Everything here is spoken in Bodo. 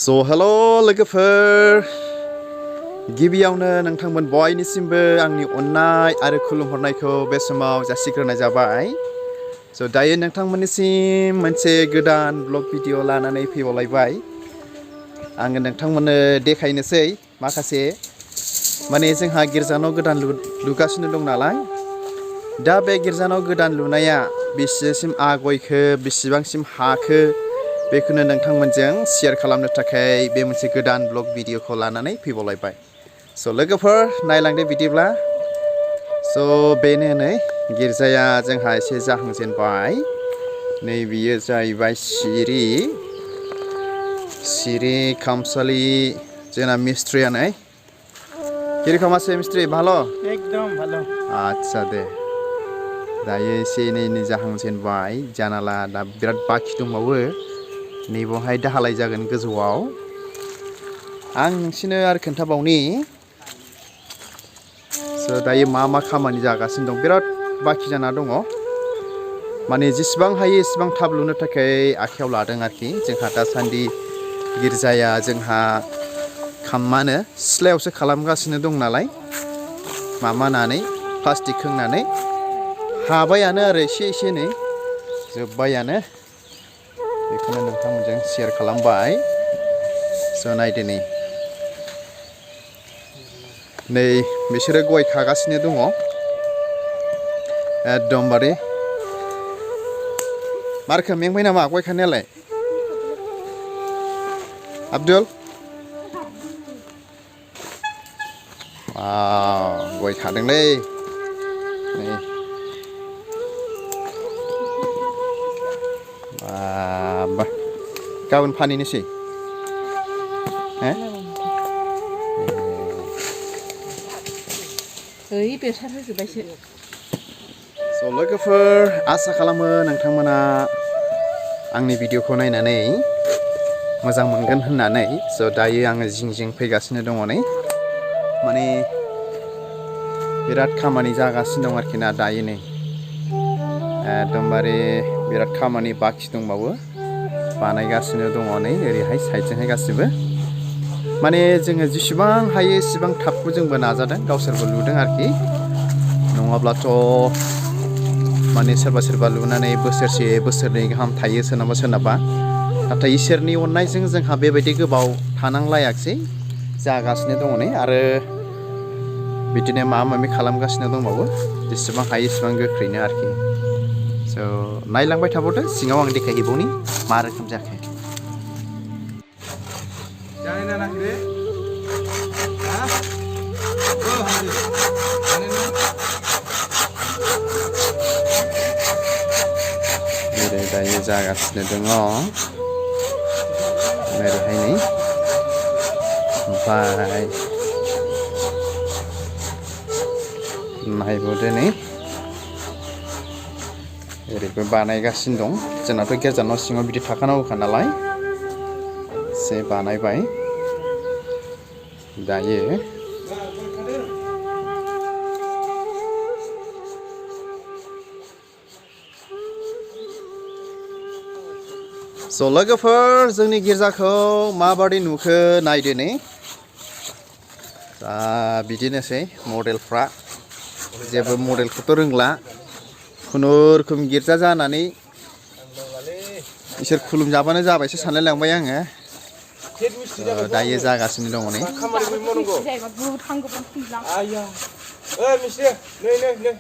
So hello लोगोफोर गिबियावनो नोंथांमोन बयनिसिमबो आंनि अननाय आरो खुलुमहरनायखौ बे समाव जासिग्रोनाय जाबाय। So दायो नोंथांमोननिसिम मोनसे गोदान ब्लग भिडिअ लानानै फैबावलायबाय। आङो नोंथांमोननो देखायनोसै माखासे माने जोंहा गिर्जानाव गोदान लुगासिनो दं नालाय। दा बे गिर्जानाव गोदान लुनाया बेसेसिम आगयखो बेसेबांसिम हाखो बेखौनो नोंथांमोनजों शेयार खालामनो थाखाय बे मोनसे गोदान ब्लग भिडिअखौ लानानै फैबावलायबाय। स' लोगोफोर नायलांदो बिदिब्ला। स' बेनो नै गिर्जाया जोंहा एसे जाहांजेनबाय। नै बियो जाहैबाय सिरि खामसालि जोंना मिस्ट्रिया नै किरकम আছে मिस्ट्रि ভালো एकदम ভালো আচ্ছা दे दायो एसे एनै जाहांजेनबाय जानाला दा बिराद बाखि दंबावो नैबावहाय दाहालाय जागोन गोजौआव आं नोंसिनो आरो खोन्थाबावनि स' दायो मा खामानि जागासिनो दं बिराद बाखि जाना दङ माने जेसेबां हायो एसेबां थाब लुनो थाखाय आखायाव लादों आरोखि जोंहा दासान्दि गिर्जाया जोंहा खामानो सिथ्लायावसो खालामगासिनो दं नालाय माबानानै प्लास्टिक खोंनानै हाबायानो आरो एसे नै जोब्बायानो बेखौनो नोंथांमोनजों शेयार खालामबाय। स' नायदो नै बिसोरो गय खागासिनो दङ एकदमबारे मारखो मेंबाय नामा गय खानायालाय आब्दुल गय खादोंलै नै गाबोन फानहैनोसै स' लोगोफोर आसा खालामो नोंथांमोना आंनि भिडिअखौ नायनानै मोजां मोनगोन होननानै। स' दायो आङो जिं फैगासिनो दङ नै माने बिराद खामानि जागासिनो दं आरोखि ना दायो नै एकदमबारे बिराद खामानि बाखि दंबावो बानायगासिनो दङ नै ओरैहाय साइडजोंहाय गासिबो माने जोङो जेसेबां हायो एसेबां थाबखौ जोंबो नाजादों गावसोरबो लुदों आरोखि नङाब्लाथ' माने सोरबा लुनानै बोसोरसे बोसोरनै गाहाम थायो सोरनाबा नाथाय इसोरनि अननायजों जोंहा बेबायदि गोबाव थानांलायाखसै जागासिनो दङ नै आरो बिदिनो माबा खालामगासिनो दंबावो जेसेबां हायो एसेबां गोख्रैनो आरोखि। स' नायलांबाय थाबावदो सिङाव आं देखायहैबावनि मा रोखोम जाखो ओरै दायो जागासिनो दङ ओरैहाय नै ओमफ्राय नायबावदो नै ओरैबो बानायगासिनो दं जोंनाथ' गिर्जा न' सिङाव बिदि थाखानांगौखा नालाय एसे बानायबाय दायो स' लोगोफोर जोंनि गिर्जाखौ माबादि नुखो नायदो नै दा बिदिनोसै मडेलफ्रा जेबो मडेलखौथ' रोंला खुनुरुखुम गिर्जा जानानै इसोर खुलुमजाबानो जाबायसो सानलायलांबाय आङो दायो जागासिनो दङ नै